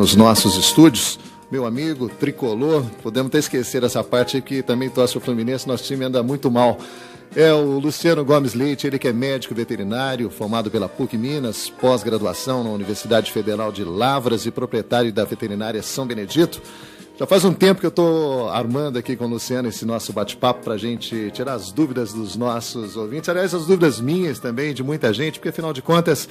nos nossos estúdios, meu amigo tricolor, podemos até esquecer essa parte aí que também torce o Fluminense, nosso time anda muito mal. É o Luciano Gomes Leite, ele que é médico veterinário, formado pela PUC Minas, pós-graduação na Universidade Federal de Lavras e proprietário da veterinária São Benedito. Já faz um tempo que eu estou armando aqui com o Luciano esse nosso bate-papo para a gente tirar as dúvidas dos nossos ouvintes. Aliás, as dúvidas minhas também, de muita gente, porque afinal de contas,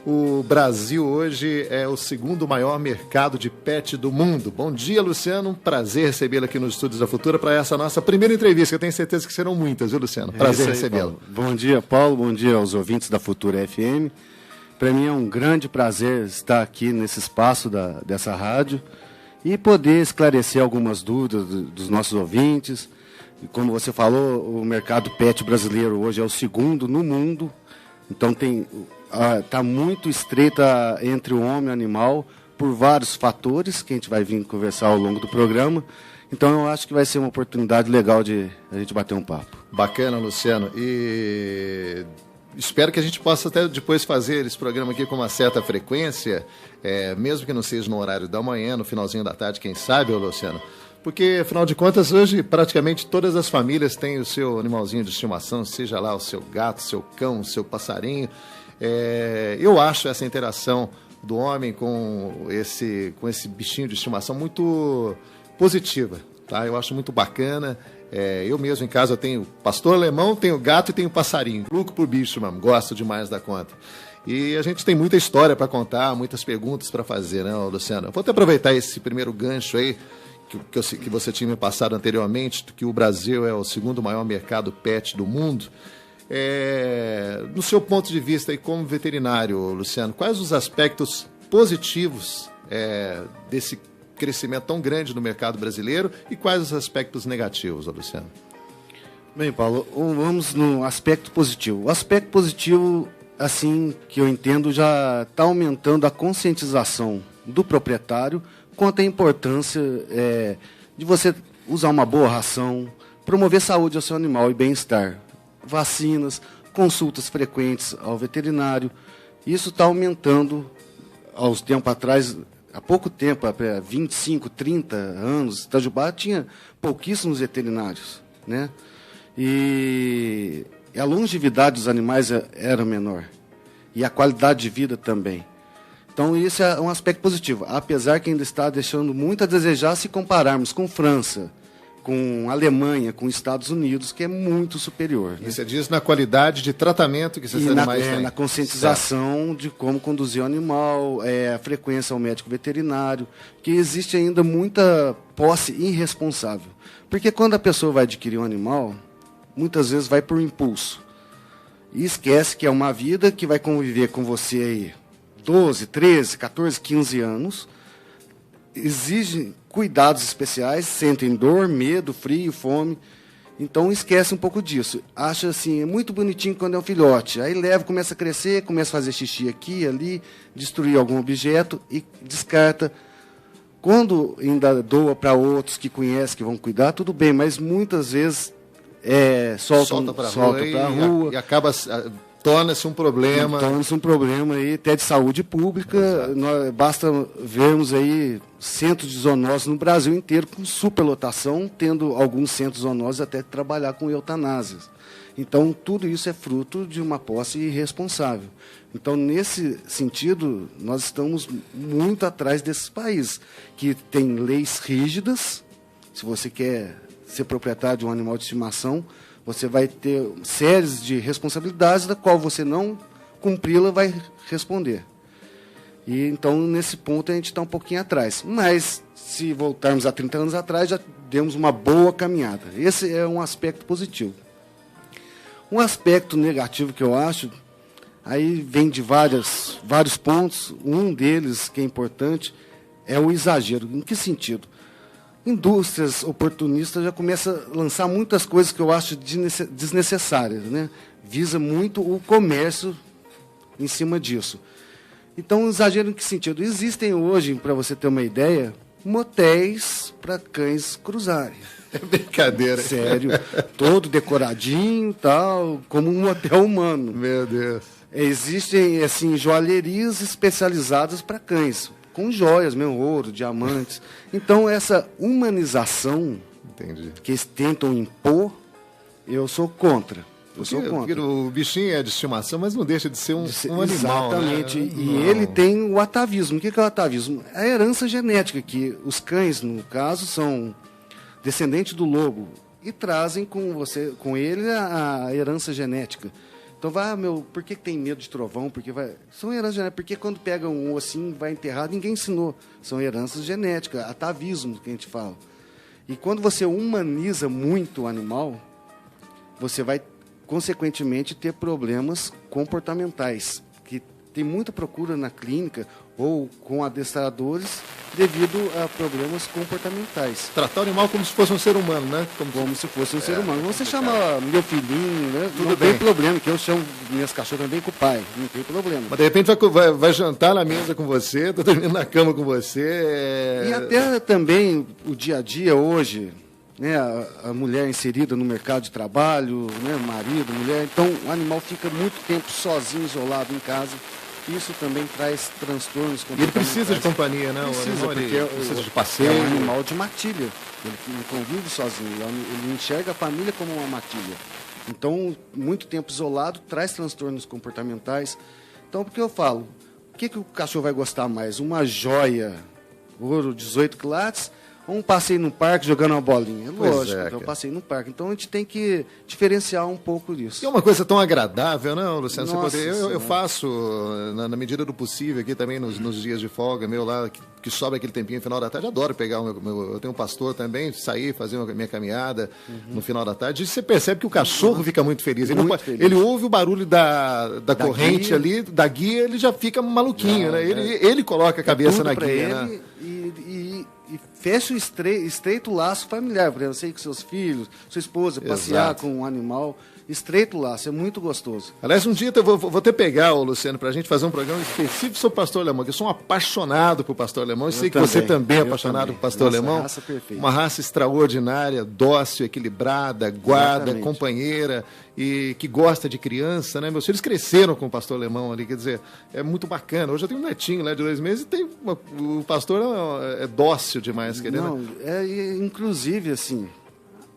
o Brasil hoje é o segundo maior mercado de pet do mundo. Bom dia, Luciano. Um prazer recebê-lo aqui nos Estúdios da Futura para essa nossa primeira entrevista, que eu tenho certeza que serão muitas, viu, Luciano? Prazer recebê-lo. Bom dia, Paulo. Bom dia aos ouvintes da Futura FM. Para mim é um grande prazer estar aqui nesse espaço dessa rádio e poder esclarecer algumas dúvidas dos nossos ouvintes. E como você falou, o mercado pet brasileiro hoje é o segundo no mundo, então está muito estreita entre o homem e o animal por vários fatores que a gente vai vir conversar ao longo do programa. Então eu acho que vai ser uma oportunidade legal de a gente bater um papo. Bacana, Luciano. E espero que a gente possa até depois fazer esse programa aqui com uma certa frequência, mesmo que não seja no horário da manhã, no finalzinho da tarde, quem sabe, Luciano? Porque, afinal de contas, hoje praticamente todas as famílias têm o seu animalzinho de estimação, seja lá o seu gato, seu cão, o seu passarinho. Eu acho essa interação do homem com esse bichinho de estimação muito positiva, tá? Eu acho muito bacana. Eu mesmo em casa eu tenho pastor alemão, tenho gato e tenho passarinho. Louco por bicho, mano. Gosto demais da conta. E a gente tem muita história para contar, muitas perguntas para fazer, né, Luciano? Eu vou até aproveitar esse primeiro gancho aí que você tinha me passado anteriormente, que o Brasil é o segundo maior mercado pet do mundo. No seu ponto de vista aí como veterinário, Luciano, quais os aspectos positivos desse crescimento tão grande no mercado brasileiro e quais os aspectos negativos, Luciano? Bem, Paulo, vamos no aspecto positivo. O aspecto positivo, assim que eu entendo, já está aumentando a conscientização do proprietário quanto à importância de você usar uma boa ração, promover saúde ao seu animal e bem-estar, vacinas, consultas frequentes ao veterinário. Isso está aumentando aos tempos atrás. Há pouco tempo, há 25, 30 anos, Itajubá tinha pouquíssimos veterinários, né? E a longevidade dos animais era menor. E a qualidade de vida também. Então, isso é um aspecto positivo. Apesar que ainda está deixando muito a desejar se compararmos com França, com Alemanha, com Estados Unidos, que é muito superior. E você diz na qualidade de tratamento que esses animais têm. Na conscientização de como conduzir o animal, a frequência ao médico veterinário, que existe ainda muita posse irresponsável. Porque quando a pessoa vai adquirir um animal, muitas vezes vai por impulso. E esquece que é uma vida que vai conviver com você aí 12, 13, 14, 15 anos, exige cuidados especiais, sentem dor, medo, frio, fome. Então esquece um pouco disso. Acha assim, é muito bonitinho quando é um filhote. Aí leva, começa a crescer, começa a fazer xixi aqui, ali, destruir algum objeto e descarta. Quando ainda doa para outros que conhecem, que vão cuidar, tudo bem, mas muitas vezes solta para a rua e acaba torna-se um problema. Torna-se um problema aí, até de saúde pública. Basta vermos aí centros de zoonoses no Brasil inteiro com superlotação, tendo alguns centros zoonoses até trabalhar com eutanásias. Então, tudo isso é fruto de uma posse irresponsável. Então, nesse sentido, nós estamos muito atrás desses países, que têm leis rígidas. Se você quer ser proprietário de um animal de estimação, você vai ter séries de responsabilidades, da qual você não cumpri-la vai responder. E então, nesse ponto, a gente está um pouquinho atrás. Mas, se voltarmos a 30 anos atrás, já demos uma boa caminhada. Esse é um aspecto positivo. Um aspecto negativo que eu acho, aí vem de vários pontos. Um deles, que é importante, é o exagero. Em que sentido? Indústrias oportunistas já começam a lançar muitas coisas que eu acho desnecessárias, né? Visa muito o comércio em cima disso. Então, exagero em que sentido? Existem hoje, para você ter uma ideia, motéis para cães cruzarem. É brincadeira. Sério. Todo decoradinho, tal, como um motel humano. Meu Deus. Existem, assim, joalherias especializadas para cães. com joias mesmo, ouro, diamantes. Então, essa humanização que eles tentam impor, eu sou contra. Porque o bichinho é de estimação, mas não deixa de ser um animal. Exatamente. Né? E ele tem o atavismo. O que é o atavismo? É a herança genética, que os cães, no caso, são descendentes do lobo e trazem com ele a herança genética. Então, por que tem medo de trovão? São heranças genéticas. Porque quando pega um ossinho vai enterrar, ninguém ensinou. São heranças genéticas, atavismo que a gente fala. E quando você humaniza muito o animal, você vai consequentemente ter problemas comportamentais, que tem muita procura na clínica ou com adestradores devido a problemas comportamentais. Tratar o animal como se fosse um ser humano, né? Como se fosse um ser humano. Você chama meu filhinho, né? Tudo não bem. Tem problema, que eu chamo minhas cachorras também com o pai, não tem problema. Mas de repente vai jantar na mesa com você, tá dormindo na cama com você. E até também o dia a dia hoje, né, a mulher inserida no mercado de trabalho, né, marido, mulher, então o animal fica muito tempo sozinho, isolado em casa. Isso também traz transtornos comportamentais. E ele precisa de companhia, né? Precisa, porque precisa de passeio. É um animal de matilha. Ele não convive sozinho. Ele enxerga a família como uma matilha. Então, muito tempo isolado traz transtornos comportamentais. Então, por que eu falo? O que o cachorro vai gostar mais? Uma joia, ouro, 18 quilates, ou um passeio no parque jogando uma bolinha? Lógico, então passeio no parque. Então a gente tem que diferenciar um pouco disso. E é uma coisa tão agradável, não, Luciano? Nossa, eu faço, na medida do possível, aqui também nos dias de folga, meu lá, que sobra aquele tempinho no final da tarde. Adoro pegar eu tenho um pastor também, sair, fazer a minha caminhada no final da tarde. E você percebe que o cachorro fica muito feliz. Ele ouve o barulho da corrente guia. Ali, da guia, ele já fica maluquinho, né? Ele coloca a cabeça na guia, né? E fecha o estreito laço familiar. Por exemplo, você ir com seus filhos, sua esposa, passear com um animal. Estreito laço, é muito gostoso. Aliás, um dia eu vou ter que pegar, Luciano, para a gente fazer um programa específico sobre o pastor alemão, que eu sou um apaixonado por pastor alemão, e sei que você também é apaixonado por pastor alemão. Raça perfeita. Uma raça extraordinária, dócil, equilibrada, guarda, companheira, e que gosta de criança, né? Meus filhos cresceram com o pastor alemão ali, quer dizer, é muito bacana. Hoje eu tenho um netinho lá de 2 meses e o pastor é dócil demais, querendo. Não, inclusive, assim,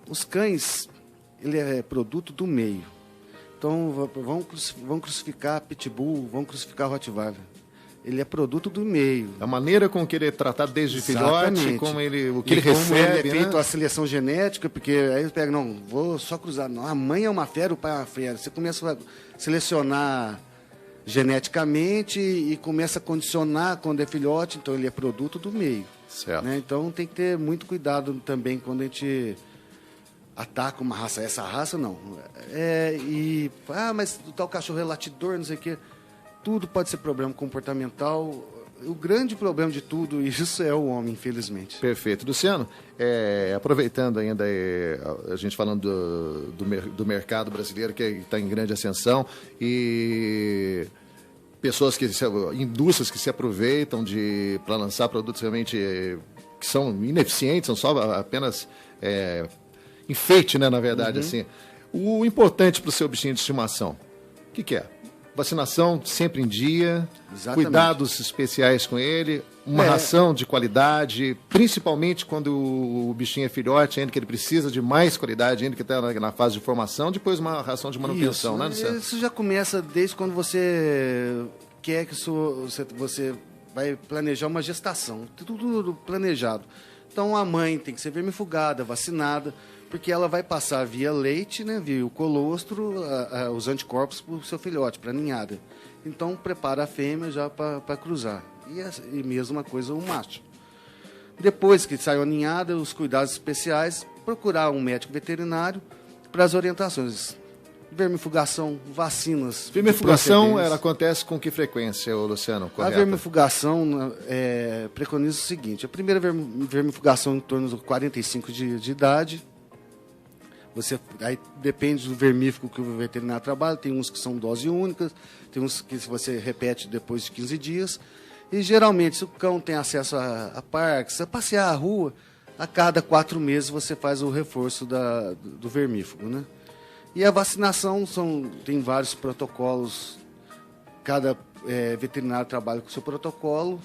os cães, ele é produto do meio. Então, vão crucificar Pitbull, vão crucificar Rottweiler. Ele é produto do meio. A maneira com que ele é tratado desde filhote, como o que ele recebe, ele é feito a seleção genética, porque aí eles pegam, não, vou só cruzar. Não, a mãe é uma fera, o pai é uma fera. Você começa a selecionar geneticamente e começa a condicionar quando é filhote, então ele é produto do meio. Certo. Né? Então tem que ter muito cuidado também quando a gente ataca uma raça. Essa raça não. Mas o tal cachorro é latidor, não sei o quê. Tudo pode ser problema comportamental. O grande problema de tudo isso é o homem, infelizmente. Perfeito. Luciano, aproveitando ainda a gente falando do mercado brasileiro, que está em grande ascensão, e indústrias que se aproveitam para lançar produtos realmente que são ineficientes, são só apenas enfeite, né, na verdade. Assim. O importante para o seu bichinho de estimação, o que é? Vacinação sempre em dia, Exatamente. Cuidados especiais com ele, uma ração de qualidade, principalmente quando o bichinho é filhote, ainda que ele precisa de mais qualidade, ainda que está na fase de formação, depois uma ração de manutenção, né, Luciano? Isso já começa desde quando você quer que você vai planejar uma gestação, tudo planejado. Então a mãe tem que ser vermifugada, vacinada, porque ela vai passar via leite, né, via o colostro, os anticorpos para o seu filhote, para a ninhada. Então, prepara a fêmea já para cruzar. E mesma coisa o macho. Depois que saiu a ninhada, os cuidados especiais, procurar um médico veterinário para as orientações. Vermifugação, vacinas. Vermifugação, ela acontece com que frequência, Luciano? Correto? A vermifugação preconiza o seguinte. A primeira vermifugação em torno de 45 de idade. Aí depende do vermífugo que o veterinário trabalha, tem uns que são dose únicas, tem uns que você repete depois de 15 dias. E geralmente, se o cão tem acesso a parques, a passear à rua, a cada 4 meses você faz o reforço do vermífugo, né? E a vacinação tem vários protocolos, cada veterinário trabalha com o seu protocolo.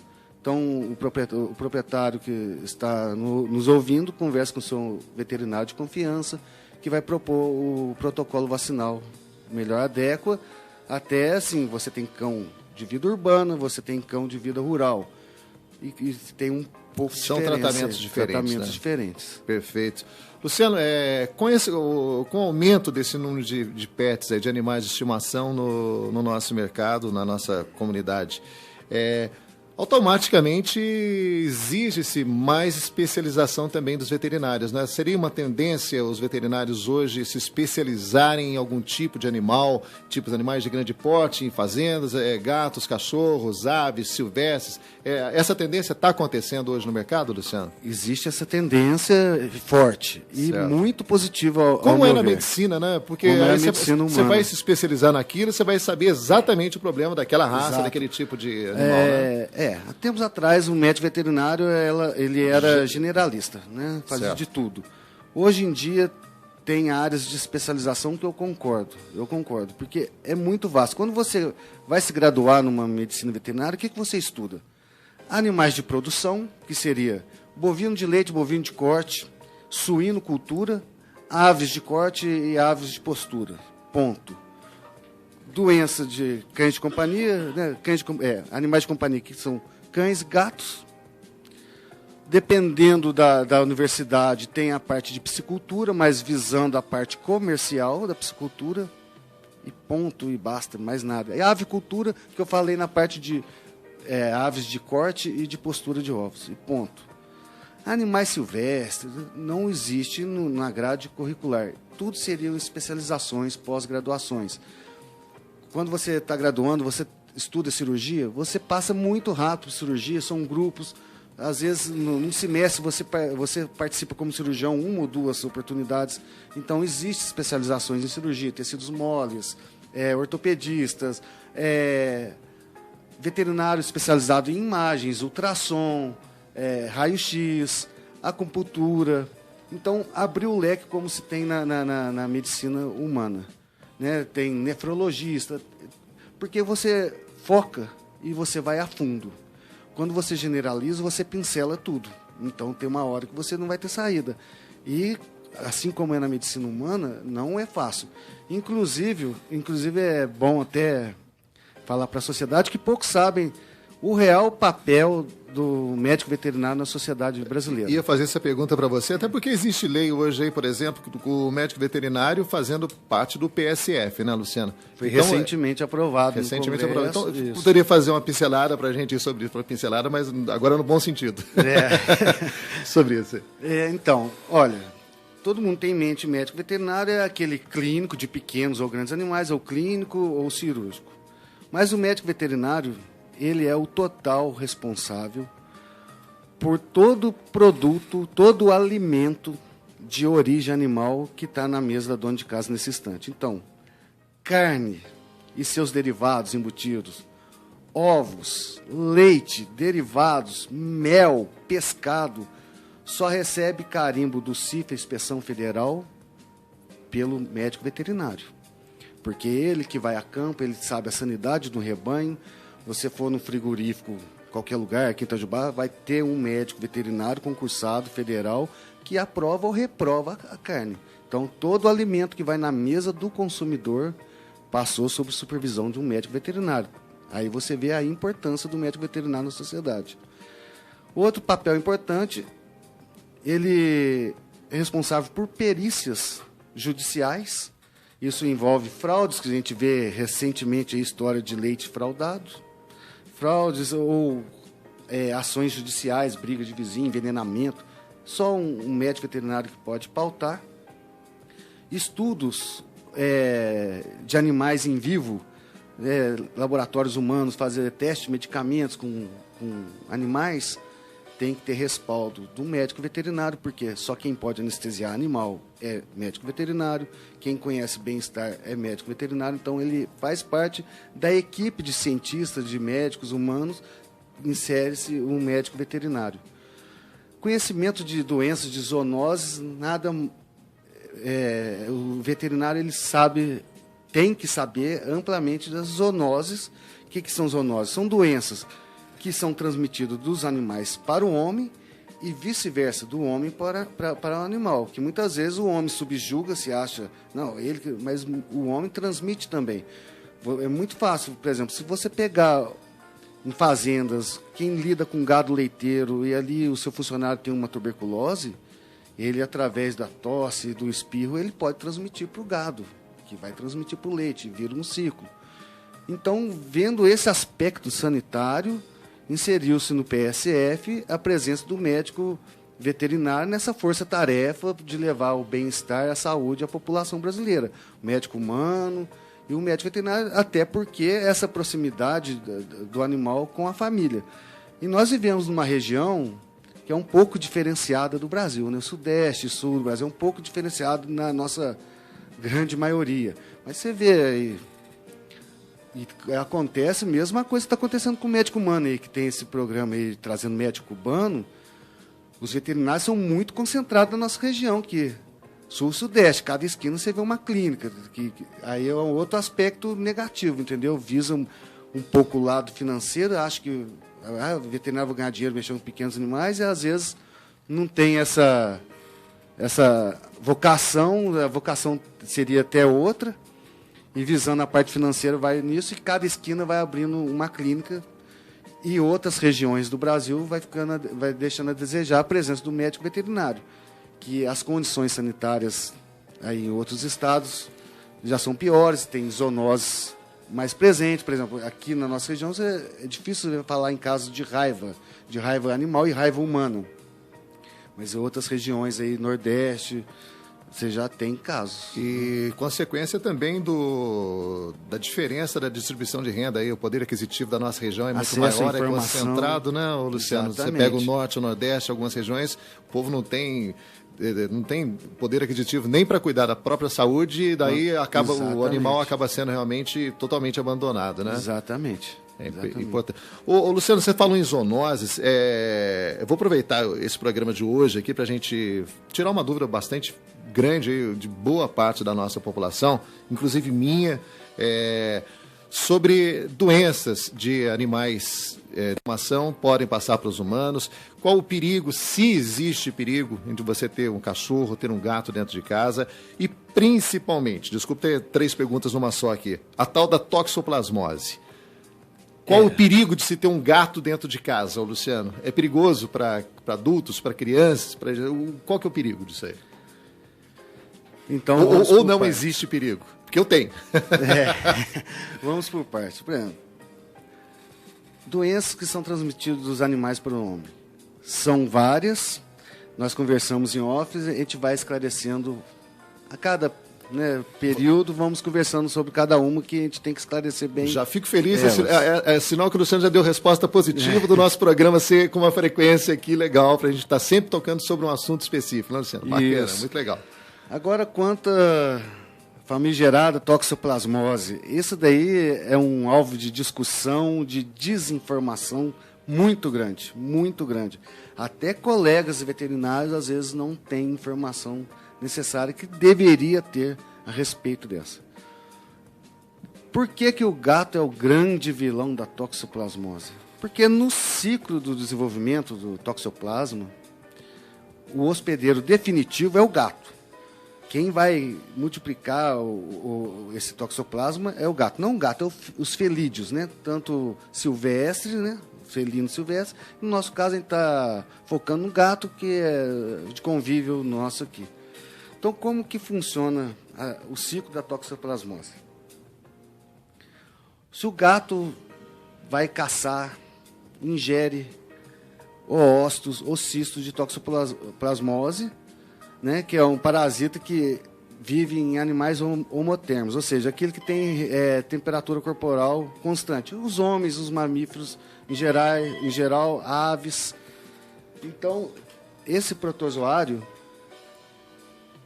Então, o proprietário que está nos ouvindo, conversa com o seu veterinário de confiança, que vai propor o protocolo vacinal melhor adequa. Até, assim, você tem cão de vida urbana, você tem cão de vida rural. E tem um pouco de São diferença. tratamentos diferentes. Tratamentos né? diferentes. Perfeito. Luciano, com o aumento desse número de pets, de animais de estimação no nosso mercado, na nossa comunidade, automaticamente exige-se mais especialização também dos veterinários, né? Seria uma tendência os veterinários hoje se especializarem em algum tipo de animal, tipos de animais de grande porte, em fazendas, gatos, cachorros, aves, silvestres. Essa tendência está acontecendo hoje no mercado, Luciano? Existe essa tendência forte e certo. muito positiva ao Como meu é na ver. medicina, né? Porque Como é aí na medicina você humana. vai se especializar naquilo, você vai saber exatamente o problema daquela raça, Exato. daquele tipo de animal, né? Há tempos atrás, o médico veterinário ele era generalista, né? Fazia Certo. de tudo. Hoje em dia, tem áreas de especialização que eu concordo, porque é muito vasto. Quando você vai se graduar numa medicina veterinária, o que você estuda? Animais de produção, que seria bovino de leite, bovino de corte, suinocultura, aves de corte e aves de postura. Ponto. Doença de cães de companhia, né? Animais de companhia, que são cães, gatos. Dependendo da universidade, tem a parte de piscicultura, mas visando a parte comercial da piscicultura. E ponto, e basta, mais nada. E a avicultura, que eu falei na parte de aves de corte e de postura de ovos. E ponto. Animais silvestres não existe na grade curricular. Tudo seriam especializações, pós-graduações. Quando você está graduando, você estuda cirurgia, você passa muito rápido por cirurgia, são grupos. Às vezes, num semestre, você participa como cirurgião 1 ou 2 oportunidades. Então, existem especializações em cirurgia, tecidos moles, ortopedistas, veterinário especializado em imagens, ultrassom, raio-x, acupuntura. Então, abriu o leque como se tem na medicina humana. Né? Tem nefrologista, porque você foca e você vai a fundo. Quando você generaliza, você pincela tudo. Então, tem uma hora que você não vai ter saída. E, assim como é na medicina humana, não é fácil. Inclusive é bom até falar para a sociedade que poucos sabem o real papel do médico veterinário na sociedade brasileira. Ia fazer essa pergunta para você, até porque existe lei hoje aí, por exemplo, o médico veterinário fazendo parte do PSF, né, Luciano? Foi então, recentemente aprovado. Recentemente aprovado. Então, poderia fazer uma pincelada para a gente ir sobre isso, uma pincelada, mas agora no bom sentido. Sobre isso. Então, olha, todo mundo tem em mente médico veterinário é aquele clínico de pequenos ou grandes animais, ou clínico ou cirúrgico. Mas o médico veterinário, ele é o total responsável por todo produto, todo alimento de origem animal que está na mesa da dona de casa nesse instante. Então, carne e seus derivados embutidos, ovos, leite, derivados, mel, pescado, só recebe carimbo do CIF, Inspeção Federal, pelo médico veterinário. Porque ele que vai a campo, ele sabe a sanidade do rebanho. Você for no frigorífico, qualquer lugar, aqui em Itajubá, vai ter um médico veterinário concursado federal que aprova ou reprova a carne. Então, todo alimento que vai na mesa do consumidor passou sob supervisão de um médico veterinário. Aí você vê a importância do médico veterinário na sociedade. Outro papel importante, ele é responsável por perícias judiciais. Isso envolve fraudes, que a gente vê recentemente a história de leite fraudado. Fraudes ou ações judiciais, briga de vizinho, envenenamento. Só um médico veterinário que pode pautar. Estudos de animais em vivo, laboratórios humanos, fazer teste de medicamentos com animais, tem que ter respaldo do médico veterinário, porque só quem pode anestesiar animal é médico veterinário, quem conhece bem-estar é médico veterinário, então ele faz parte da equipe de cientistas, de médicos humanos, insere-se um médico veterinário. Conhecimento de doenças, de zoonoses, nada... o veterinário ele tem que saber amplamente das zoonoses. O que são zoonoses? São doenças que são transmitidos dos animais para o homem e vice-versa, do homem para o animal. Que muitas vezes o homem subjuga, se acha, não, mas o homem transmite também. É muito fácil, por exemplo, se você pegar em fazendas, quem lida com gado leiteiro e ali o seu funcionário tem uma tuberculose, ele, através da tosse, do espirro, ele pode transmitir para o gado, que vai transmitir para o leite, vira um ciclo. Então, vendo esse aspecto sanitário, inseriu-se no PSF a presença do médico veterinário nessa força-tarefa de levar o bem-estar, a saúde à população brasileira. O médico humano e o médico veterinário, até porque essa proximidade do animal com a família. E nós vivemos numa região que é um pouco diferenciada do Brasil, né? O sudeste, sul do Brasil é um pouco diferenciado na nossa grande maioria. Mas você vê aí, e acontece a mesma coisa que está acontecendo com o médico humano aí, que tem esse programa aí trazendo médico cubano. Os veterinários são muito concentrados na nossa região, que sul-sudeste, cada esquina você vê uma clínica, aí é um outro aspecto negativo, entendeu? Visa um pouco o lado financeiro, acho que o veterinário vai ganhar dinheiro mexendo com pequenos animais e às vezes não tem essa vocação, a vocação seria até outra, e visando a parte financeira vai nisso, e cada esquina vai abrindo uma clínica, e outras regiões do Brasil vai deixando a desejar a presença do médico veterinário, que as condições sanitárias aí em outros estados já são piores, tem zoonoses mais presentes. Por exemplo, aqui na nossa região é difícil falar em casos de raiva animal e raiva humana. Mas em outras regiões aí, Nordeste, você já tem casos. E consequência também da diferença da distribuição de renda aí, o poder aquisitivo da nossa região é muito maior, é concentrado, né, Luciano? Exatamente. Você pega o norte, o nordeste, algumas regiões, o povo não tem poder aquisitivo nem para cuidar da própria saúde, e daí o animal acaba sendo realmente totalmente abandonado, né? Exatamente. Importante. Ô, Luciano, você falou em zoonoses. Eu vou aproveitar esse programa de hoje aqui para a gente tirar uma dúvida bastante grande aí, de boa parte da nossa população, inclusive minha, sobre doenças de animais de estimação podem passar para os humanos. Qual o perigo, se existe perigo, de você ter um cachorro, ter um gato dentro de casa, e principalmente, desculpe ter 3 perguntas numa só aqui, a tal da toxoplasmose. Qual o perigo de se ter um gato dentro de casa, Luciano? É perigoso para adultos, para crianças? Qual que é o perigo disso aí? Então, ou não existe perigo? Porque eu tenho. Vamos por partes. Por exemplo, doenças que são transmitidas dos animais para o homem. São várias. Nós conversamos em off, a gente vai esclarecendo a cada período, vamos conversando sobre cada uma, que a gente tem que esclarecer bem. Já fico feliz, é sinal que o Luciano já deu resposta positiva do nosso programa ser com uma frequência aqui legal, para a gente estar sempre tocando sobre um assunto específico, né, Luciano? Bacana, isso. Muito legal. Agora, quanto a famigerada toxoplasmose, isso daí é um alvo de discussão, de desinformação muito grande, muito grande. Até colegas veterinários, às vezes, não têm informação necessária que deveria ter a respeito dessa. Por que o gato é o grande vilão da toxoplasmose? Porque no ciclo do desenvolvimento do toxoplasma, o hospedeiro definitivo é o gato. Quem vai multiplicar esse toxoplasma é o gato. Não o gato, é os felídeos, né? Tanto silvestres, né? Felino silvestre. No nosso caso, a gente está focando no gato, que é de convívio nosso aqui. Então, como que funciona o ciclo da toxoplasmose? Se o gato vai caçar, ingere oócitos ou cistos de toxoplasmose, né, que é um parasita que vive em animais homotermos, ou seja, aquele que tem temperatura corporal constante. Os homens, os mamíferos, em geral, aves. Então, esse protozoário,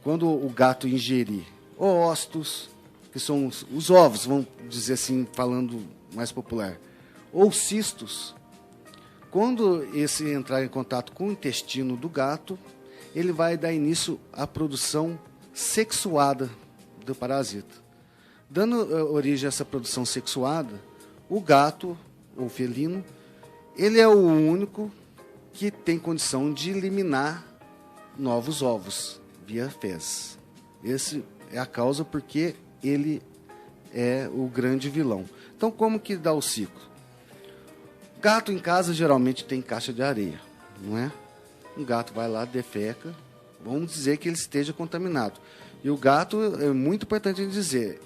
quando o gato ingerir oócitos, que são os ovos, vamos dizer assim, falando mais popular, ou cistos, quando esse entrar em contato com o intestino do gato, ele vai dar início à produção sexuada do parasita. Dando origem a essa produção sexuada, o gato, ou felino, Ele é o único que tem condição de eliminar novos ovos via fezes. Essa é a causa porque ele é o grande vilão. Então, como que dá o ciclo? Gato em casa geralmente tem caixa de areia, não é? Um gato vai lá, defeca, vamos dizer que ele esteja contaminado. E o gato, é muito importante dizer,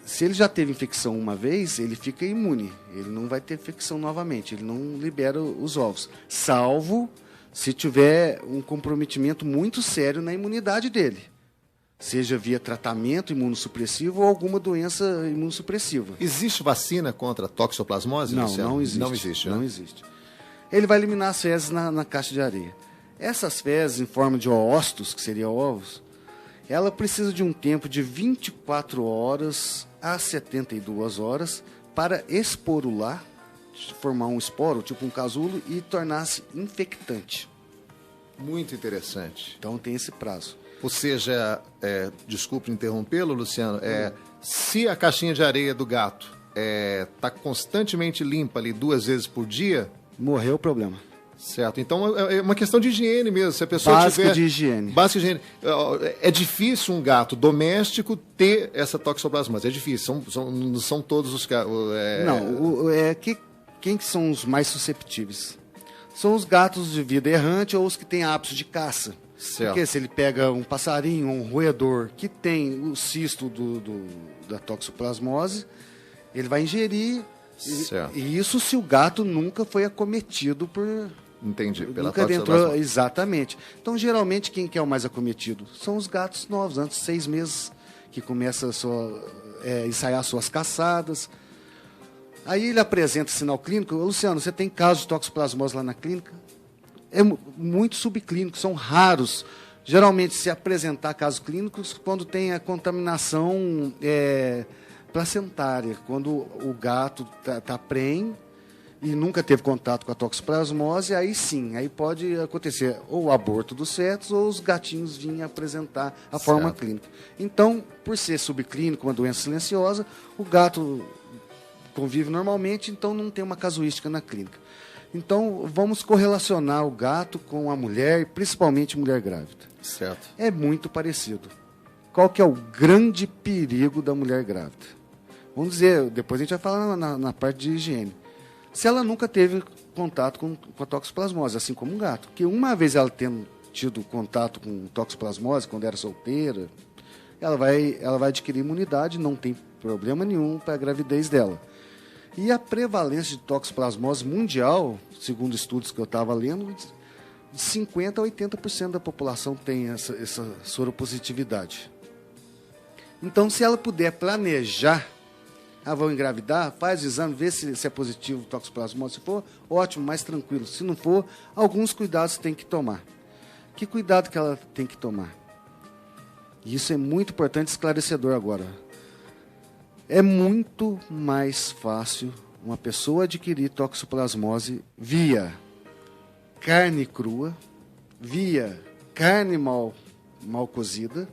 se ele já teve infecção uma vez, ele fica imune, ele não vai ter infecção novamente, ele não libera os ovos, salvo se tiver um comprometimento muito sério na imunidade dele, seja via tratamento imunossupressivo ou alguma doença imunossupressiva. Existe vacina contra toxoplasmose, Luciano? Não existe. Não existe, né? Não existe. Ele vai eliminar as fezes na caixa de areia. Essas fezes em forma de oócitos, que seriam ovos, ela precisa de um tempo de 24 horas a 72 horas para esporular, formar um esporo, tipo um casulo, e tornar-se infectante. Muito interessante. Então tem esse prazo. Ou seja, desculpe interrompê-lo, Luciano, se a caixinha de areia do gato está constantemente limpa ali 2 vezes por dia... Morreu o problema. Certo. Então é uma questão de higiene mesmo. Se a pessoa Básica tiver... de higiene. Básica de higiene. É difícil um gato doméstico ter essa toxoplasmose. É difícil. Não são todos os casos. Não. Quem que são os mais susceptíveis? São os gatos de vida errante ou os que têm hábitos de caça. Certo. Porque se ele pega um passarinho, um roedor, que tem o cisto da toxoplasmose, ele vai ingerir... E isso se o gato nunca foi acometido por... Entendi, pela nunca entrou, exatamente. Então, geralmente, quem que é o mais acometido? São os gatos novos, antes de 6 meses, que começa a ensaiar suas caçadas. Aí ele apresenta sinal clínico. Luciano, você tem casos de toxoplasmose lá na clínica? É muito subclínico, são raros. Geralmente, se apresentar casos clínicos, quando tem a contaminação... placentária, quando o gato está prenhe e nunca teve contato com a toxoplasmose, aí sim, aí pode acontecer ou o aborto dos fetos ou os gatinhos virem apresentar a forma clínica. Então, por ser subclínico, uma doença silenciosa, o gato convive normalmente, então não tem uma casuística na clínica. Então, vamos correlacionar o gato com a mulher, principalmente mulher grávida. Certo. É muito parecido. Qual que é o grande perigo da mulher grávida? Vamos dizer, depois a gente vai falar na parte de higiene. Se ela nunca teve contato com a toxoplasmose, assim como um gato, que uma vez ela tendo tido contato com toxoplasmose, quando era solteira, ela vai adquirir imunidade, não tem problema nenhum para a gravidez dela. E a prevalência de toxoplasmose mundial, segundo estudos que eu estava lendo, de 50% a 80% da população tem essa soropositividade. Então, se ela puder planejar, vou engravidar, faz o exame, vê se é positivo toxoplasmose. Se for, ótimo, mais tranquilo. Se não for, alguns cuidados tem que tomar. Que cuidado que ela tem que tomar? Isso é muito importante, esclarecedor agora. É muito mais fácil uma pessoa adquirir toxoplasmose via carne crua, via carne mal cozida,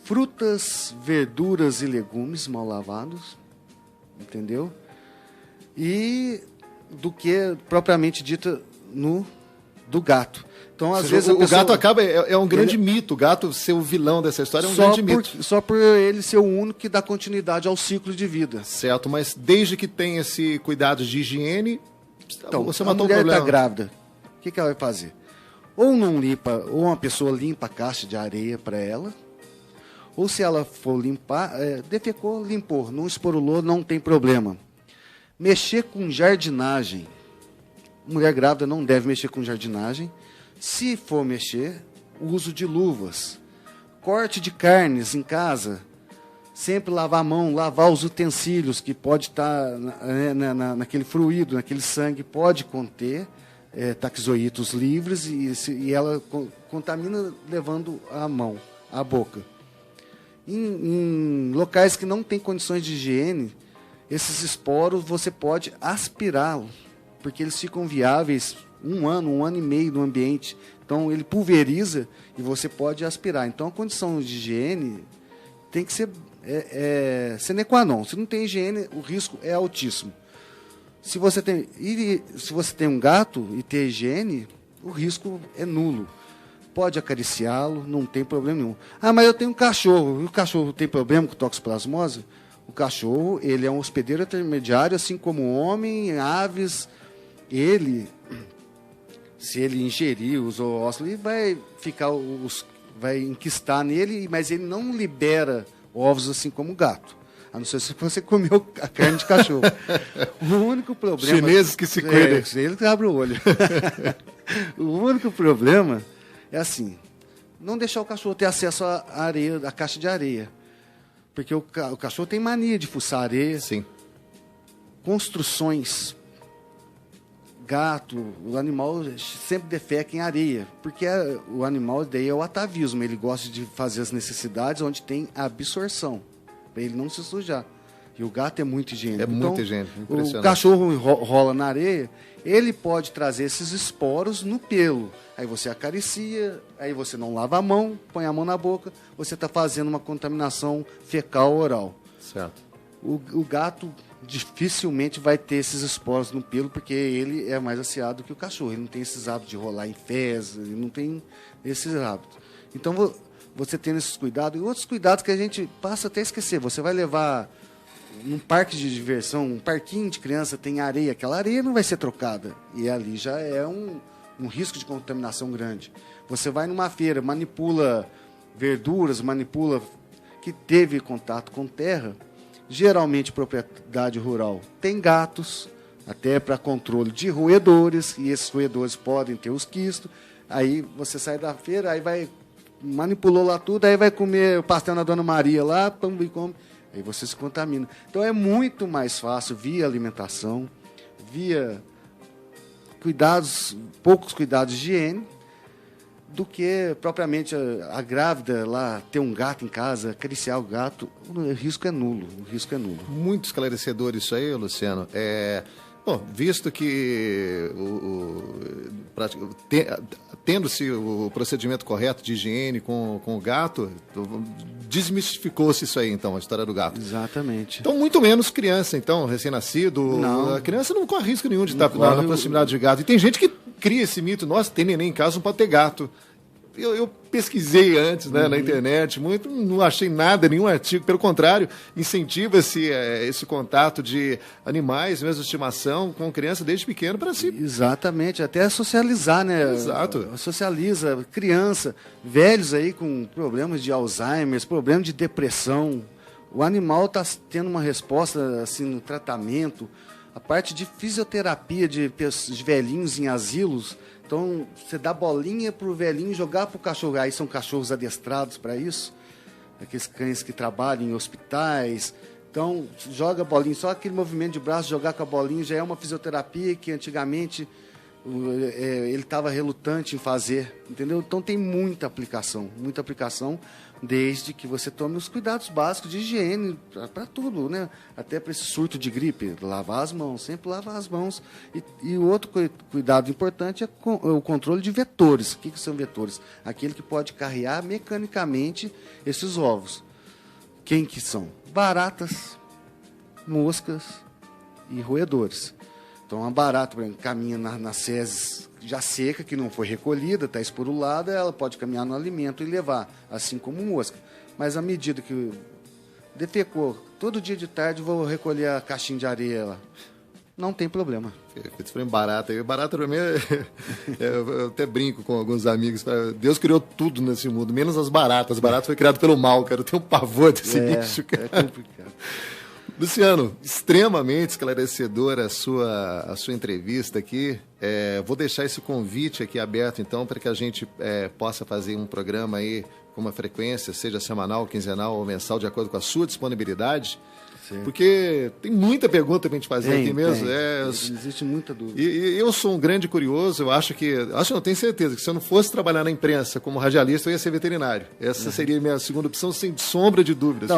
frutas, verduras e legumes mal lavados, entendeu? E do que propriamente dita do gato. Então, às vezes, o gato acaba, é um grande mito, o gato ser o vilão dessa história é um grande mito. Só por ele ser o único que dá continuidade ao ciclo de vida. Certo, mas desde que tenha esse cuidado de higiene, então, você a matou o mulher problema. está grávida, o que ela vai fazer? Ou não limpa, ou uma pessoa limpa a caixa de areia para ela, ou se ela for limpar, defecou, limpou, não esporulou, não tem problema. Mexer com jardinagem. Mulher grávida não deve mexer com jardinagem. Se for mexer, uso de luvas. Corte de carnes em casa. Sempre lavar a mão, lavar os utensílios, que pode estar naquele fluido, naquele sangue, pode conter taxoítos livres e ela contamina levando a mão, a boca. Em locais que não tem condições de higiene, esses esporos você pode aspirá-los, porque eles ficam viáveis 1 ano e meio no ambiente. Então ele pulveriza e você pode aspirar. Então a condição de higiene tem que ser sine qua non. Se não tem higiene, o risco é altíssimo. Se você tem um gato e ter higiene, o risco é nulo. Pode acariciá-lo, não tem problema nenhum. Ah, mas eu tenho um cachorro. E o cachorro tem problema com toxoplasmose? O cachorro, ele é um hospedeiro intermediário, assim como o homem, aves. Ele, se ele ingerir os oócitos, ele vai enquistar nele, mas ele não libera ovos assim como o gato. A não ser se você comeu a carne de cachorro. O único problema... Chineses que se cuidam. Ele que abre o olho. O único problema é assim, não deixar o cachorro ter acesso à areia, à caixa de areia. Porque o cachorro tem mania de fuçar areia. Sim. Construções. Gato, o animal sempre defeca em areia. Porque o animal daí é o atavismo. Ele gosta de fazer as necessidades onde tem absorção. Para ele não se sujar. E o gato é muito higiênico. É muito higiênico, impressionante. O cachorro rola na areia, ele pode trazer esses esporos no pelo. Aí você acaricia, aí você não lava a mão, põe a mão na boca, você está fazendo uma contaminação fecal oral. Certo. O gato dificilmente vai ter esses esporos no pelo, porque ele é mais aciado que o cachorro. Ele não tem esses hábitos de rolar em fezes, ele não tem esses hábitos. Então, você tendo esses cuidados, e outros cuidados que a gente passa até a esquecer. Você vai levar num parque de diversão, um parquinho de criança, tem areia, aquela areia não vai ser trocada. E ali já é um risco de contaminação grande. Você vai numa feira, manipula verduras, que teve contato com terra, geralmente propriedade rural tem gatos, até para controle de roedores, e esses roedores podem ter os quistos. Aí você sai da feira, aí manipulou lá tudo, aí vai comer o pastel na Dona Maria lá, pum, e come. Aí você se contamina. Então é muito mais fácil via alimentação, via poucos cuidados de higiene, do que propriamente a grávida lá ter um gato em casa, acariciar o gato. O risco é nulo. Muito esclarecedor isso aí, Luciano. Bom, visto que tendo-se o procedimento correto de higiene com o gato, desmistificou-se isso aí, então, a história do gato. Exatamente. Então, muito menos criança, então, recém-nascido. A criança não corre risco nenhum de estar na proximidade de gato. E tem gente que cria esse mito, nossa, tem neném em casa, não pode ter gato. Eu pesquisei antes, né, na internet, não achei nada, nenhum artigo. Pelo contrário, incentiva-se esse contato de animais, mesmo de estimação, com criança desde pequeno para si. Exatamente, até socializar, né? Exato. Socializa, criança, velhos aí com problemas de Alzheimer, problemas de depressão. O animal está tendo uma resposta assim no tratamento. A parte de fisioterapia de velhinhos em asilos. Então, você dá bolinha para o velhinho jogar para o cachorro. Aí são cachorros adestrados para isso. Aqueles cães que trabalham em hospitais. Então, joga a bolinha. Só aquele movimento de braço, jogar com a bolinha, já é uma fisioterapia que antigamente ele estava relutante em fazer. Entendeu? Então, tem muita aplicação. Desde que você tome os cuidados básicos de higiene para tudo, né? Até para esse surto de gripe, lavar as mãos, sempre lavar as mãos. E o outro cuidado importante é o controle de vetores. O que são vetores? Aquele que pode carrear mecanicamente esses ovos. Quem que são? Baratas, moscas e roedores. Então, a barata, por exemplo, caminha nas fezes já seca, que não foi recolhida, está esporulada, ela pode caminhar no alimento e levar, assim como mosca. Mas à medida que defecou, todo dia de tarde vou recolher a caixinha de areia lá. Não tem problema. Você falou em barata. Barata, para mim, eu até brinco com alguns amigos. Deus criou tudo nesse mundo, menos as baratas. As baratas foi criado pelo mal, cara. Eu tenho um pavor desse bicho, cara. É complicado. Luciano, extremamente esclarecedora a sua entrevista aqui. Vou deixar esse convite aqui aberto, então, para que a gente possa fazer um programa aí com uma frequência, seja semanal, quinzenal ou mensal, de acordo com a sua disponibilidade. Certo. Porque tem muita pergunta para a gente fazer aqui mesmo. Existe muita dúvida. E eu sou um grande curioso, não tenho certeza, que se eu não fosse trabalhar na imprensa como radialista, eu ia ser veterinário. Essa seria a minha segunda opção, sem sombra de dúvidas.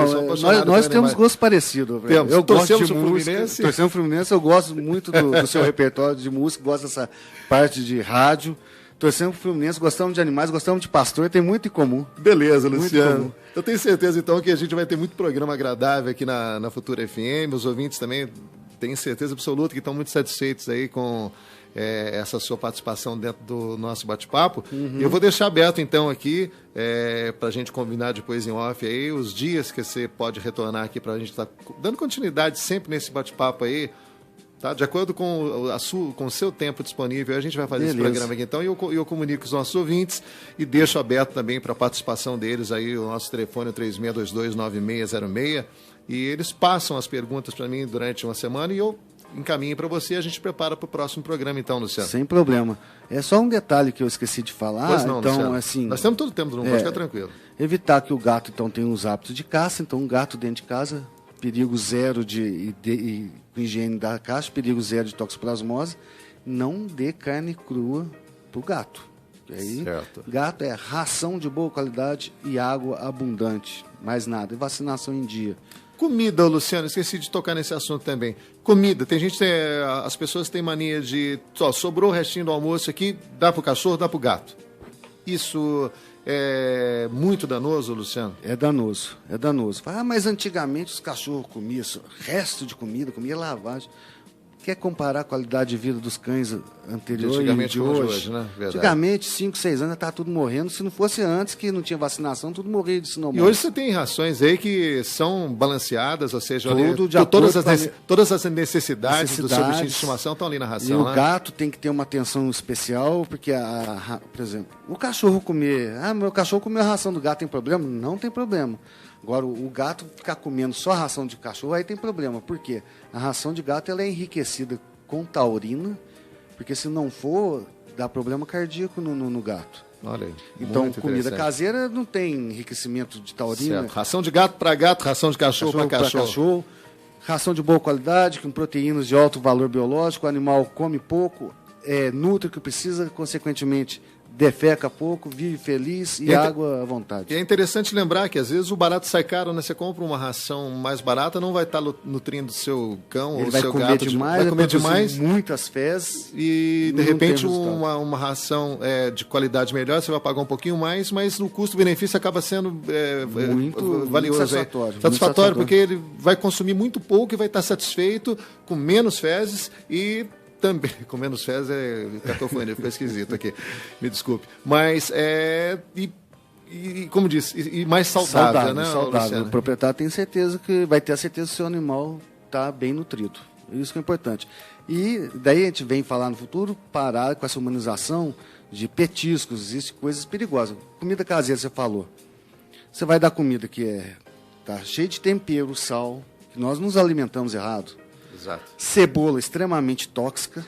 Nós temos gosto parecido. Eu torcemos o Fluminense. Torcemos o Fluminense, eu gosto muito do seu repertório de música, gosto dessa parte de rádio. Torcemos o Fluminense, gostamos de animais, gostamos de pastor, tem muito em comum. Beleza, Luciano. Eu tenho certeza, então, que a gente vai ter muito programa agradável aqui na Futura FM. Os ouvintes também tenho certeza absoluta que estão muito satisfeitos aí com essa sua participação dentro do nosso bate-papo. E eu vou deixar aberto, então, aqui, para a gente combinar depois em off aí, os dias que você pode retornar aqui para a gente estar dando continuidade sempre nesse bate-papo aí, tá? De acordo com o seu tempo disponível, a gente vai fazer esse programa aqui, então, e eu comunico com os nossos ouvintes e deixo aberto também para a participação deles aí, o nosso telefone é 36229606, e eles passam as perguntas para mim durante uma semana e eu encaminho para você e a gente prepara para o próximo programa, então, Luciano. Sem problema. É só um detalhe que eu esqueci de falar. Pois não, então, Luciano. assim, nós temos todo o tempo, não pode ficar tranquilo. Evitar que o gato, então, tenha os hábitos de caça. Então, um gato dentro de casa, perigo zero de higiene da caixa, perigo zero de toxoplasmose. Não dê carne crua para o gato. E aí, certo. Gato é ração de boa qualidade e água abundante. Mais nada. E vacinação em dia. Comida, Luciano, esqueci de tocar nesse assunto também. Comida, tem gente, as pessoas têm mania de, sobrou o restinho do almoço aqui, dá pro cachorro, dá pro gato. Isso é muito danoso, Luciano? É danoso. Mas antigamente os cachorros comiam resto de comida, comia lavagem. Quer comparar a qualidade de vida dos cães anteriores e de hoje? Né? Antigamente, 5, 6 anos, estava tudo morrendo. Se não fosse antes, que não tinha vacinação, tudo morria de sinomose. E hoje você tem rações aí que são balanceadas, ou seja, todas as necessidades do seu bichinho de estimação estão ali na ração. E o gato tem que ter uma atenção especial, porque, por exemplo, o cachorro comer... meu cachorro comeu a ração do gato, tem problema? Não tem problema. Agora, o gato ficar comendo só a ração de cachorro, aí tem problema. Por quê? A ração de gato ela é enriquecida com taurina, porque se não for, dá problema cardíaco no gato. Olha aí. Então, comida caseira não tem enriquecimento de taurina. Certo. Ração de gato para gato, ração de cachorro para cachorro. Ração de boa qualidade, com proteínas de alto valor biológico, o animal come pouco, nutre o que precisa, consequentemente defeca pouco, vive feliz e água à vontade. E é interessante lembrar que às vezes o barato sai caro, né? Você compra uma ração mais barata, não vai estar nutrindo o seu cão ou o seu gato. Vai comer demais, muitas fezes. E de repente uma ração de qualidade melhor, você vai pagar um pouquinho mais, mas o custo-benefício acaba sendo muito valioso. Muito satisfatório, porque ele vai consumir muito pouco e vai estar satisfeito com menos fezes e também, com menos fezes cacofônia, ficou esquisito aqui, me desculpe. Mas como disse, e mais saudável, né? Saudável. O proprietário tem certeza vai ter a certeza que o seu animal está bem nutrido. Isso que é importante. E daí a gente vem falar no futuro, parar com essa humanização de petiscos, existem coisas perigosas. Comida caseira, você falou. Você vai dar comida que tá cheia de tempero, sal, que nós nos alimentamos errado. Exato. Cebola extremamente tóxica,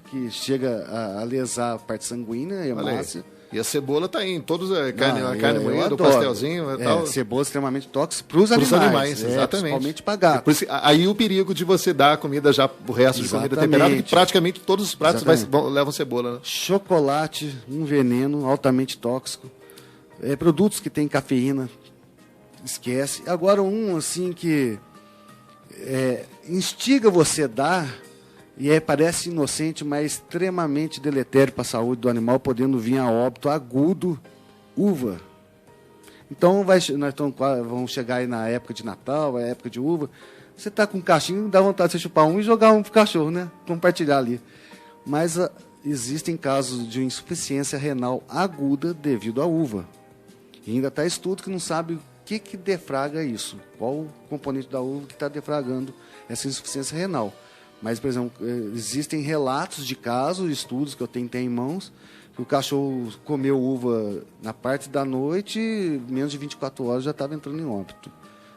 que chega a lesar a parte sanguínea, a hemácia. E a cebola está em todos, carne moída, o pastelzinho e tal. Cebola extremamente tóxica para os animais. Exatamente. Principalmente para gato. Aí o perigo de você dar a comida já, o resto de comida temperada, que praticamente todos os pratos levam cebola. Né? Chocolate, um veneno altamente tóxico. Produtos que têm cafeína, esquece. Agora assim que instiga você a dar, e parece inocente, mas extremamente deletério para a saúde do animal, podendo vir a óbito agudo, uva. Então, vamos chegar aí na época de Natal, a época de uva. Você está com um cachinho, dá vontade de você chupar um e jogar um pro cachorro, né? Compartilhar ali. Mas existem casos de insuficiência renal aguda devido à uva. E ainda está estudo que não sabe o que defraga isso, qual o componente da uva que está defragando essa insuficiência renal. Mas, por exemplo, existem relatos de casos, estudos que eu tenho em mãos, que o cachorro comeu uva na parte da noite, menos de 24 horas já estava entrando em óbito.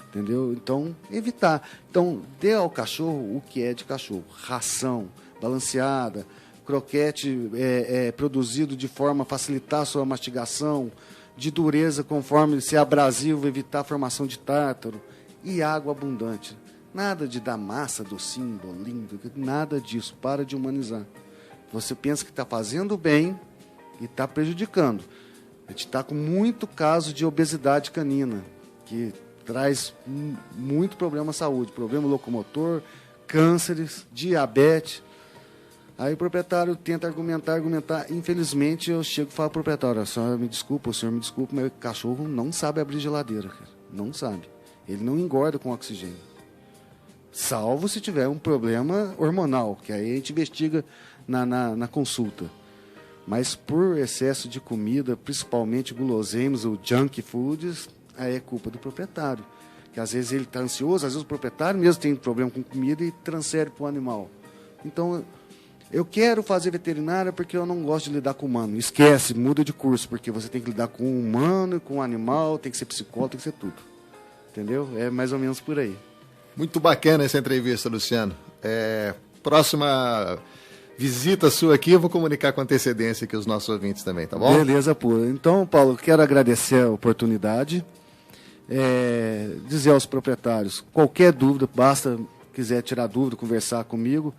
Entendeu? Então, evitar. Então, dê ao cachorro o que é de cachorro. Ração balanceada, croquete produzido de forma a facilitar a sua mastigação, de dureza conforme se é abrasivo, evitar a formação de tártaro, e água abundante. Nada de dar massa, docinho, bolinho, nada disso. Para de humanizar. Você pensa que está fazendo bem e está prejudicando. A gente está com muito caso de obesidade canina, que traz muito problema à saúde, problema locomotor, cânceres, diabetes. Aí o proprietário tenta argumentar. Infelizmente, eu chego e falo ao proprietário: o senhor me desculpa, mas o cachorro não sabe abrir geladeira, cara. Não sabe. Ele não engorda com oxigênio. salvo se tiver um problema hormonal, que aí a gente investiga na consulta. Mas por excesso de comida, principalmente guloseimas ou junk foods, aí é culpa do proprietário. Que às vezes ele está ansioso, às vezes o proprietário mesmo tem problema com comida e transfere para o animal. Então, eu quero fazer veterinária porque eu não gosto de lidar com humano. Esquece, muda de curso, porque você tem que lidar com o humano, com o animal, tem que ser psicólogo, tem que ser tudo. Entendeu? É mais ou menos por aí. Muito bacana essa entrevista, Luciano. Próxima visita sua aqui, eu vou comunicar com antecedência aqui os nossos ouvintes também, tá bom? Beleza, pô. Então, Paulo, quero agradecer a oportunidade. Dizer aos proprietários, qualquer dúvida, basta quiser tirar dúvida, conversar comigo,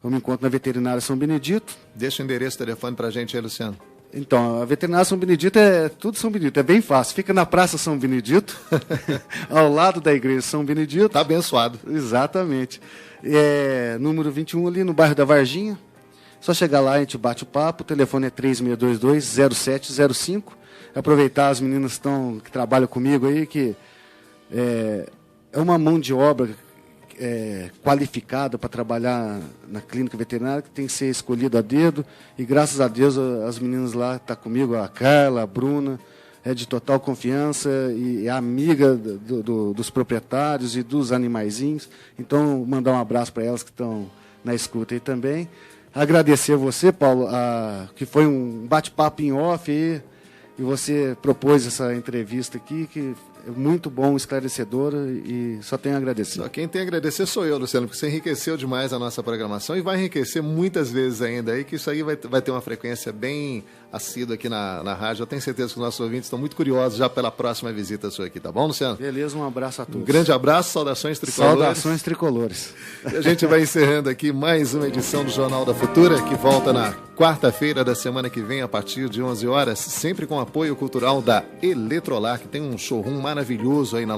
eu me encontro na Veterinária São Benedito. Deixa o endereço e telefone pra gente aí, Luciano. Então, a Veterinária São Benedito tudo São Benedito, é bem fácil. Fica na Praça São Benedito, ao lado da Igreja São Benedito. Tá abençoado. Exatamente. Número 21 ali no bairro da Varginha. Só chegar lá, a gente bate o papo, o telefone é 3622-0705. Aproveitar as meninas que trabalham comigo aí, que é uma mão de obra qualificada para trabalhar na clínica veterinária, que tem que ser escolhida a dedo, e graças a Deus as meninas lá estão comigo, a Carla, a Bruna, é de total confiança e é amiga dos proprietários e dos animaizinhos. Então, mandar um abraço para elas que estão na escuta aí também. Agradecer a você, Paulo, que foi um bate-papo em off e você propôs essa entrevista aqui, que é muito bom, esclarecedora, e só tenho a agradecer. Só quem tem a agradecer sou eu, Luciano, porque você enriqueceu demais a nossa programação e vai enriquecer muitas vezes ainda aí, que isso aí vai ter uma frequência bem assídua aqui na rádio. Eu tenho certeza que os nossos ouvintes estão muito curiosos já pela próxima visita sua aqui, tá bom, Luciano? Beleza, um abraço a todos. Um grande abraço, saudações tricolores. Saudações tricolores. E a gente vai encerrando aqui mais uma edição do Jornal da Futura, que volta na quarta-feira da semana que vem, a partir de 11 horas, sempre com apoio cultural da Eletrolar, que tem um showroom maravilhoso aí na